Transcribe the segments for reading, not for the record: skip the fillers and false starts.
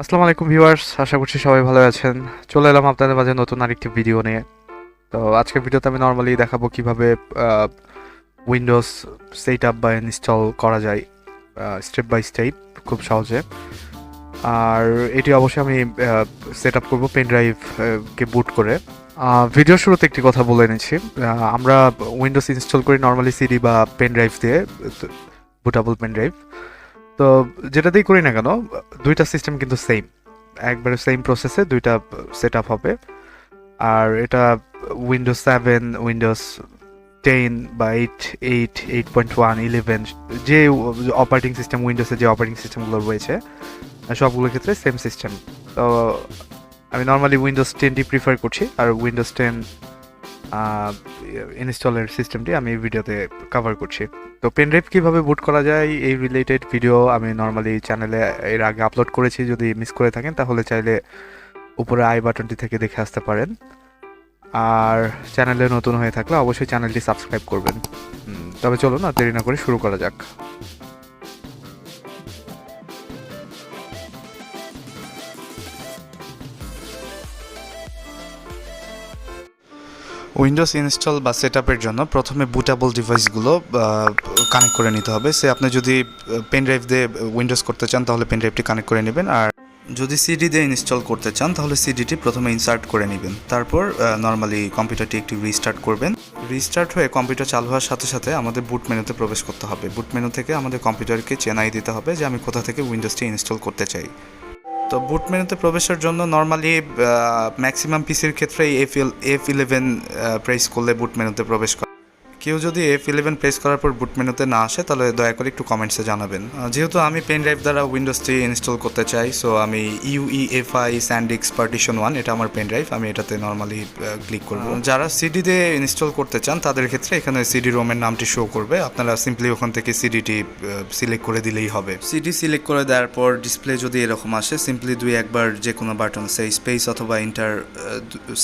আসসালামু আলাইকুম ভিউয়ার্স, আশা করছি সবাই ভালো আছেন। চলে এলাম আপনাদের মাঝে নতুন আরেকটি ভিডিও নিয়ে। তো আজকের ভিডিওতে আমি নর্মালি দেখাবো কিভাবে উইন্ডোজ সেট আপ বা ইনস্টল করা যায় স্টেপ বাই স্টেপ, খুব সহজে। আর এটি অবশ্যই আমি সেট আপ করবো পেন ড্রাইভ কে বুট করে। ভিডিওর শুরুতে একটি কথা বলে নিচ্ছি। আমরা উইন্ডোজ ইনস্টল করি নর্মালি সিডি বা পেন ড্রাইভ দিয়ে, বুটাবল পেন ড্রাইভ। তো যেটাতেই করি না কেন, দুইটা সিস্টেম কিন্তু সেম, একবারে সেম প্রসেসে দুইটা সেট আপ হবে। আর এটা উইন্ডোজ 7, উইন্ডোজ 10 বা 8, 8, 8.1, 11, যে অপারেটিং সিস্টেম, উইন্ডোজের যে অপারেটিং সিস্টেমগুলো রয়েছে সবগুলোর ক্ষেত্রে সেম সিস্টেম। তো আমি নর্মালি উইন্ডোজ 10টি প্রিফার করছি, আর উইন্ডোজ 10 ইনস্টলের সিস্টেমটি আমি এই ভিডিওতে কভার করছি। তো পেন ড্রাইভ কীভাবে বুট করা যায় এই রিলেটেড ভিডিও আমি নর্মালি চ্যানেলে এর আগে আপলোড করেছি। যদি মিস করে থাকেন তাহলে চাইলে উপরে আই বাটনটি থেকে দেখে আসতে পারেন। আর চ্যানেলে নতুন হয়ে থাকলে অবশ্যই চ্যানেলটি সাবস্ক্রাইব করবেন। তবে চলুন আর দেরি না করে শুরু করা যাক। উইন্ডোজ ইনস্টল বা সেট আপের জন্য প্রথমে বুটেবল ডিভাইসগুলো কানেক্ট করে নিতে হবে। সে আপনি যদি পেন ড্রাইভ দিয়ে উইন্ডোজ করতে চান তাহলে পেন ড্রাইভটি কানেক্ট করে নেবেন, আর যদি সিডি দিয়ে ইনস্টল করতে চান তাহলে সিডিটি প্রথমে ইনসার্ট করে নেবেন। তারপর নর্মালি কম্পিউটারটি একটু রিস্টার্ট করবেন। রিস্টার্ট হয়ে কম্পিউটার চালু হওয়ার সাথে সাথে আমাদের বুট মেনুতে প্রবেশ করতে হবে। বুট মেনু থেকে আমাদের কম্পিউটারকে চেনাই দিতে হবে যে আমি কোথা থেকে উইন্ডোজটি ইনস্টল করতে চাই। তো বুট মেনুতে প্রবেশের জন্য নর্মালি ম্যাক্সিমাম পিসির ক্ষেত্রে F11 প্রেস করলে বুট মেনুতে প্রবেশ করে। কেউ যদি F11 প্রেস করার পর বুট মেনুতে না আসে তাহলে দয়া করে একটু কমেন্টসে জানাবেন। যেহেতু আমি পেন ড্রাইভ দ্বারা উইন্ডোজটি ইনস্টল করতে চাই, সো আমি UEFI স্যান্ডিক্স পার্টিশন 1 এটা আমার পেন ড্রাইভ, আমি এটাতে নর্মালি ক্লিক করব। যারা সিডি দিয়ে ইনস্টল করতে চান তাদের ক্ষেত্রে এখানে সিডি রোমের নামটি শো করবে। আপনারা সিম্পলি ওখান থেকে সিডিটি সিলেক্ট করে দিলেই হবে। সিডি সিলেক্ট করে দেওয়ার পর ডিসপ্লে যদি এরকম আসে, সিম্পলি একবার যে কোনো বাটন, সেই স্পেস অথবা ইন্টার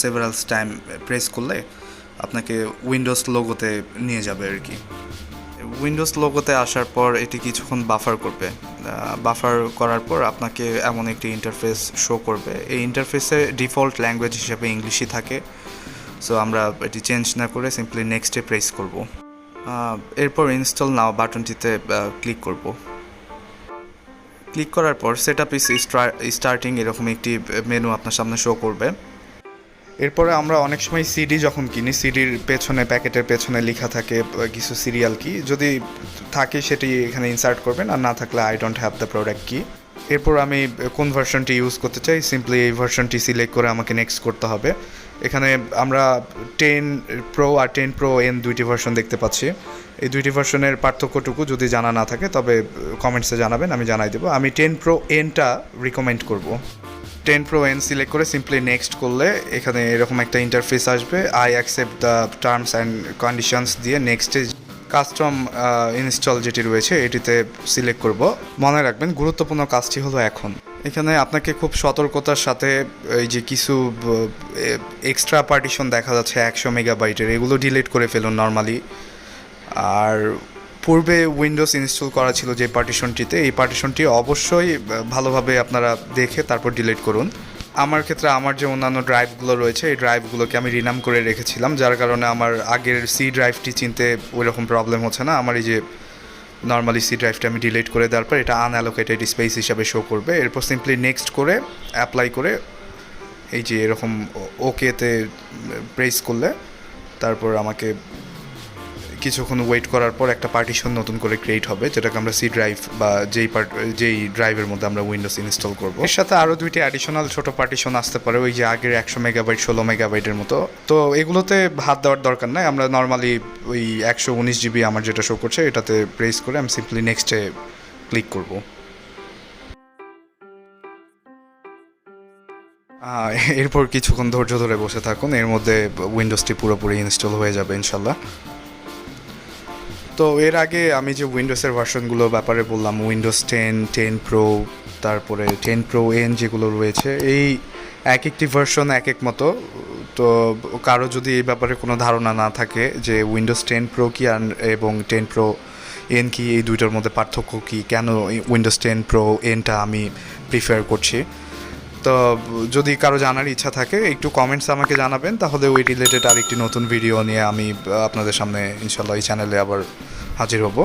সেভারালস টাইম প্রেস করলে আপনাকে উইন্ডোজ লোগোতে নিয়ে যাবে আর কি। উইন্ডোজ লোগোতে আসার পর এটি কিছুক্ষণ বাফার করবে। বাফার করার পর আপনাকে এমন একটি ইন্টারফেস শো করবে। এই ইন্টারফেসে ডিফল্ট ল্যাঙ্গুয়েজ হিসেবে ইংলিশই থাকে, সো আমরা এটি চেঞ্জ না করে সিম্পলি নেক্সটে প্রেস করব। এরপর ইনস্টল নাও বাটনটিতে ক্লিক করব। ক্লিক করার পর সেট আপ ইজ স্টার্টিং এরকম একটি মেনু আপনার সামনে শো করবে। এরপরে আমরা অনেক সময় সিডি যখন কিনি, সিডির পেছনে, প্যাকেটের পেছনে লেখা থাকে কিছু সিরিয়াল কি, যদি থাকে সেটি এখানে ইনসার্ট করবেন, আর না থাকলে I don't have the product কি। এরপর আমি কোন ভার্সনটি ইউজ করতে চাই, সিম্পলি এই ভার্সনটি সিলেক্ট করে আমাকে নেক্সট করতে হবে। এখানে আমরা 10 প্রো আর 10 প্রো এন দুইটি ভার্সন দেখতে পাচ্ছি। এই দুইটি ভার্সনের পার্থক্যটুকু যদি জানা না থাকে তবে কমেন্টসে জানাবেন, আমি জানাই দেবো। আমি 10 প্রো এনটা রিকমেন্ড করব। 10 প্রো এন সিলেক্ট করে সিম্পলি নেক্সট করলে এখানে এরকম একটা ইন্টারফেস আসবে। I accept the terms and conditions দিয়ে নেক্সটে কাস্টম ইনস্টল যেটি রয়েছে এটিতে সিলেক্ট করব। মনে রাখবেন গুরুত্বপূর্ণ কাজটি হলো এখন এখানে আপনাকে খুব সতর্কতার সাথে এই যে কিছু এক্সট্রা পার্টিশন দেখা যাচ্ছে 100 মেগাবাইটের, এগুলো ডিলিট করে ফেলুন নর্মালি। আর পূর্বে উইন্ডোজ ইনস্টল করা ছিল যে পার্টিশনটিতে, এই পার্টিশনটি অবশ্যই ভালোভাবে আপনারা দেখে তারপর ডিলিট করুন। আমার ক্ষেত্রে আমার যে অন্যান্য ড্রাইভগুলো রয়েছে এই ড্রাইভগুলোকে আমি রিনাম করে রেখেছিলাম, যার কারণে আমার আগের সি ড্রাইভটি চিনতে ওই রকম প্রবলেম হচ্ছে না। আমার এই যে নর্মালি সি ড্রাইভটা আমি ডিলিট করে দেওয়ার পর এটা আনঅ্যালোকেটেড স্পেস হিসাবে শো করবে। এরপর সিম্পলি নেক্সট করে অ্যাপ্লাই করে এই যে এরকম ওকেতে প্রেস করলে তারপর আমাকে কিছুক্ষণ ওয়েট করার পর একটা পার্টিশন নতুন করে ক্রিয়েট হবে, যেটাকে আমরা সি ড্রাইভ বা যেই ড্রাইভের মধ্যে আমরা উইন্ডোজ ইনস্টল করব। এর সাথে আরও দুইটি অ্যাডিশনাল ছোট পার্টিশন আসতে পারে, ওই যে আগের 100 মেগাবাইট 16 মেগাবাইটের মতো। তো এগুলোতে হাত দেওয়ার দরকার নাই, আমরা নর্মালি ওই 119 জিবি আমার যেটা শো করছে এটাতে প্রেস করে আমি সিম্পলি নেক্সটে ক্লিক করব। এরপর কিছুক্ষণ ধৈর্য ধরে বসে থাকুন, এর মধ্যে উইন্ডোজটি পুরোপুরি ইনস্টল হয়ে যাবে ইনশাল্লাহ। তো এর আগে আমি যে উইন্ডোজের ভার্সনগুলোর ব্যাপারে বললাম, উইন্ডোজ 10, 10 প্রো, তারপরে 10 প্রো এন যেগুলো রয়েছে, এই এক একটি ভার্সন এক এক মতো। তো কারো যদি এই ব্যাপারে কোনো ধারণা না থাকে যে উইন্ডোজ 10 প্রো কি এবং 10 প্রো এন কি, এই দুইটার মধ্যে পার্থক্য কী, কেন উইন্ডোজ 10 প্রো এনটা আমি প্রিফার করছি। তো যদি কারো জানার ইচ্ছা থাকে একটু কমেন্টস আমাকে জানাবেন, তাহলে ওই রিলেটেড আরেকটি নতুন ভিডিও নিয়ে আমি আপনাদের সামনে ইনশাল্লাহ এই চ্যানেলে আবার হাজির হব।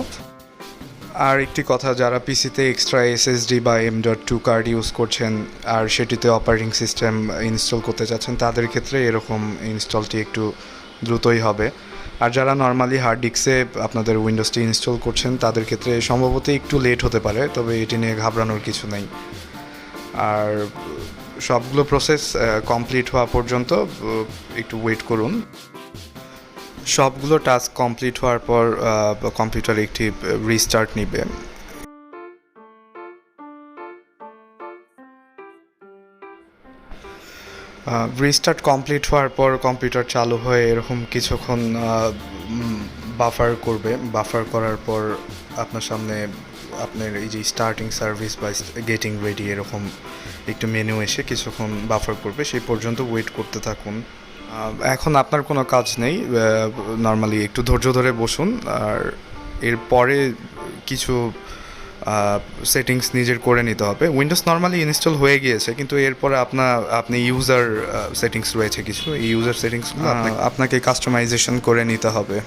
আর একটি কথা, যারা পিসিতে এক্সট্রা এসএসডি বা M.2 কার্ড ইউজ করছেন আর সেটিতে অপারেটিং সিস্টেম ইনস্টল করতে চাচ্ছেন, তাদের ক্ষেত্রে এরকম ইনস্টলটি একটু দ্রুতই হবে। আর যারা নর্মালি হার্ড ডিস্কে আপনাদের উইন্ডোজটি ইনস্টল করছেন, তাদের ক্ষেত্রে সম্ভবত একটু লেট হতে পারে, তবে এটি নিয়ে ঘাবড়ানোর কিছু নেই। আর সবগুলো প্রসেস কমপ্লিট হওয়া পর্যন্ত একটু ওয়েট করুন। সবগুলো টাস্ক কমপ্লিট হওয়ার পর কম্পিউটার একটি রিস্টার্ট নেবে। রিস্টার্ট কমপ্লিট হওয়ার পর কম্পিউটার চালু হয়ে এরকম কিছুক্ষণ বাফার করবে। বাফার করার পর আপনার সামনে আপনার এই যে স্টার্টিং সার্ভিস বা গেটিং রেডি এরকম একটু মেনু এসে কিছুক্ষণ বাফার করবে, সেই পর্যন্ত ওয়েট করতে থাকুন। এখন আপনার কোনো কাজ নেই, নর্মালি একটু ধৈর্য ধরে বসুন। আর এরপরে কিছু সেটিংস নিজের করে নিতে হবে। উইন্ডোজ নর্মালি ইনস্টল হয়ে গিয়েছে, কিন্তু এরপরে আপনি ইউজার সেটিংস রয়েছে কিছু, এই ইউজার সেটিংসগুলো আপনাকে কাস্টমাইজেশন করে নিতে হবে।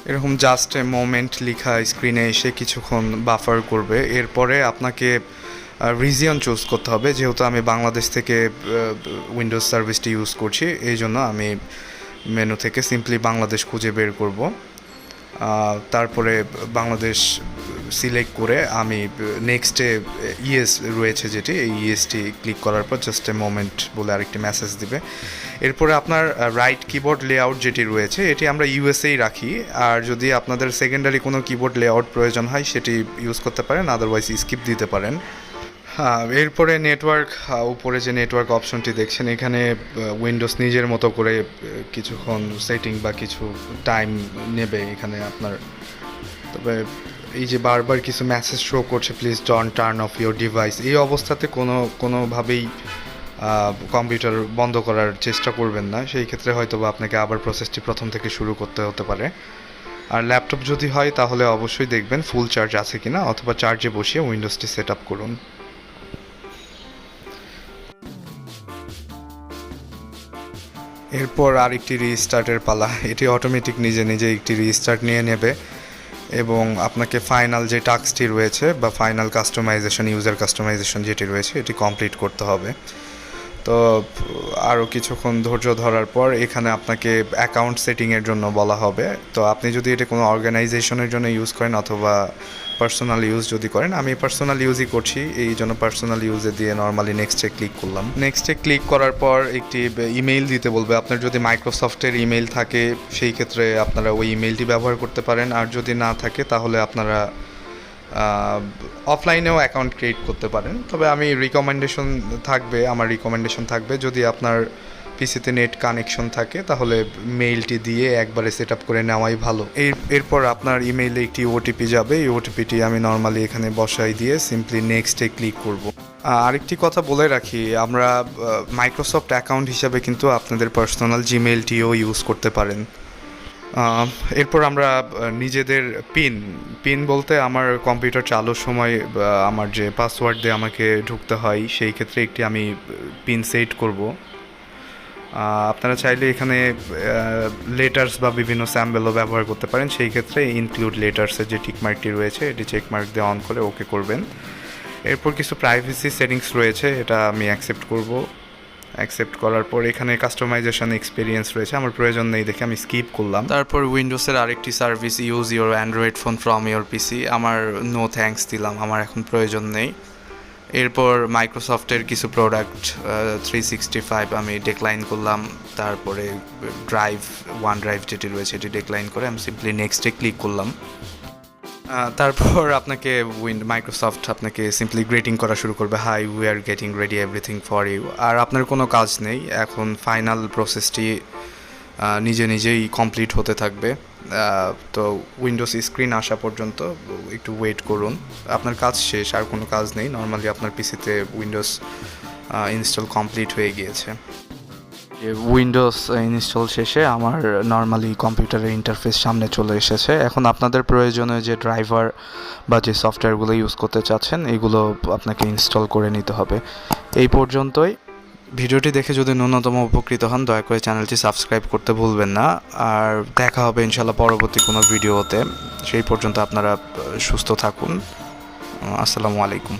এরকম জাস্ট এ মোমেন্ট লেখা স্ক্রিনে এসে কিছুক্ষণ বাফার করবে। এরপরে আপনাকে রিজিয়ন চুজ করতে হবে। যেহেতু আমি বাংলাদেশ থেকে উইন্ডোজ সার্ভিসটি ইউজ করছি, এই জন্য আমি মেনু থেকে সিম্পলি বাংলাদেশ খুঁজে বের করব। তারপরে বাংলাদেশ সিলেক্ট করে আমি নেক্সটে ইএস রয়েছে যেটি, এই ইএসটি ক্লিক করার পর জাস্ট এ মোমেন্ট বলে আরেকটি মেসেজ দিবে। এরপরে আপনার রাইট কিবোর্ড লেআউট যেটি রয়েছে, এটি আমরা ইউএসএই রাখি। আর যদি আপনাদের সেকেন্ডারি কোনো কিবোর্ড লেআউট প্রয়োজন হয় সেটি ইউজ করতে পারেন, আদারওয়াইজ স্কিপ দিতে পারেন। হ্যাঁ, এরপরে নেটওয়ার্ক, উপরে যে নেটওয়ার্ক অপশনটি দেখছেন, এখানে উইন্ডোজ নিজের মতো করে কিছুক্ষণ সেটিং বা কিছু টাইম নেবে এখানে আপনার। তবে এই যে বারবার কিছু মেসেজ শো করছে, please don't turn off your device, এই অবস্থাতে কোনোভাবেই কম্পিউটার বন্ধ করার চেষ্টা করবেন না। সেই ক্ষেত্রে হয়তো বা আপনাকে আবার প্রসেসটি প্রথম থেকে শুরু করতে হতে পারে। আর ল্যাপটপ যদি হয় তাহলে অবশ্যই দেখবেন ফুল চার্জ আছে কিনা, অথবা চার্জে বসিয়ে উইন্ডোজটি সেট আপ করুন। এরপর আরেকটি রিস্টার্টের পালা। এটি অটোমেটিক নিজে নিজে একটি রিস্টার্ট নিয়ে নেবে এবং আপনাকে ফাইনাল যে টাস্কটি রয়েছে বা ফাইনাল কাস্টমাইজেশন, ইউজার কাস্টমাইজেশন যেটি রয়েছে, এটি কমপ্লিট করতে হবে। তো আরও কিছুক্ষণ ধৈর্য ধরার পর এখানে আপনাকে অ্যাকাউন্ট সেটিংয়ের জন্য বলা হবে। তো আপনি যদি এটা কোনো অর্গানাইজেশনের জন্য ইউজ করেন অথবা পার্সোনাল ইউজ যদি করেন, আমি পার্সোনাল ইউজই করছি, এই জন্য পার্সোনাল ইউজে দিয়ে নর্মালি নেক্সটে ক্লিক করলাম। নেক্সটে ক্লিক করার পর একটি ইমেইল দিতে বলবে। আপনার যদি মাইক্রোসফটের ইমেইল থাকে সেই ক্ষেত্রে আপনারা ওই ইমেইলটি ব্যবহার করতে পারেন, আর যদি না থাকে তাহলে আপনারা অফলাইনেও অ্যাকাউন্ট ক্রিয়েট করতে পারেন। তবে আমার রিকমেন্ডেশন থাকবে যদি আপনার পিসিতে নেট কানেকশন থাকে তাহলে মেইলটি দিয়ে একবারে সেট আপ করে নেওয়াই ভালো। এরপর আপনার ইমেইলে একটি ওটিপি যাবে, এই ওটিপিটি আমি নর্মালি এখানে বসাই দিয়ে সিম্পলি নেক্সটে ক্লিক করব। আরেকটি কথা বলে রাখি, আমরা মাইক্রোসফট অ্যাকাউন্ট হিসাবে কিন্তু আপনাদের পার্সোনাল জিমেইলটিও ইউজ করতে পারেন। এরপর আমরা নিজেদের পিন বলতে আমার কম্পিউটার চালুর সময় আমার যে পাসওয়ার্ড দিয়ে আমাকে ঢুকতে হয়, সেই ক্ষেত্রে একটি আমি পিন সেট করব। আপনারা চাইলে এখানে লেটার্স বা বিভিন্ন স্যাম্পলও ব্যবহার করতে পারেন। সেই ক্ষেত্রে ইনক্লুড লেটার্সের যে টিকমার্কটি রয়েছে, এটি চেকমার্ক দিয়ে অন করে ওকে করবেন। এরপর কিছু প্রাইভেসি সেটিংস রয়েছে, এটা আমি অ্যাকসেপ্ট করব। অ্যাকসেপ্ট করার পর এখানে কাস্টমাইজেশন এক্সপিরিয়েন্স রয়েছে, আমার প্রয়োজন নেই দেখে আমি স্কিপ করলাম। তারপর উইন্ডোজের আরেকটি service, use your Android phone from your PC, আমার নো থ্যাঙ্কস দিলাম, আমার এখন প্রয়োজন নেই। এরপর মাইক্রোসফটের কিছু প্রোডাক্ট 365 আমি ডিক্লাইন করলাম। তারপরে ওয়ান ড্রাইভ যেটি রয়েছে এটি ডিক্লাইন করে আমি সিম্পলি নেক্সটে ক্লিক করলাম। তারপর আপনাকে মাইক্রোসফট আপনাকে সিম্পলি গ্রেটিং করা শুরু করবে, hi we are getting ready everything for you. আর আপনার কোনো কাজ নেই, এখন ফাইনাল প্রসেসটি নিজে নিজেই কমপ্লিট হতে থাকবে। তো উইন্ডোজ স্ক্রিন আসা পর্যন্ত একটু ওয়েট করুন, আপনার কাজ শেষ, আর কোনো কাজ নেই। নর্মালি আপনার পিসিতে উইন্ডোজ ইনস্টল কমপ্লিট হয়ে গিয়েছে। উইন্ডোজ ইনস্টল শেষে আমার নর্মালি কম্পিউটারের ইন্টারফেস সামনে চলে এসেছে। এখন আপনাদের প্রয়োজনীয় যে ড্রাইভার বা যে সফটওয়্যারগুলো ইউজ করতে চাচ্ছেন এগুলো আপনাকে ইনস্টল করে নিতে হবে। এই পর্যন্তই। ভিডিওটি দেখে যদি ন্যূনতম উপকৃত হন দয়া করে চ্যানেলটি সাবস্ক্রাইব করতে ভুলবেন না। আর দেখা হবে ইনশাল্লাহ পরবর্তী কোনো ভিডিওতে। সেই পর্যন্ত আপনারা সুস্থ থাকুন। আসসালামু আলাইকুম।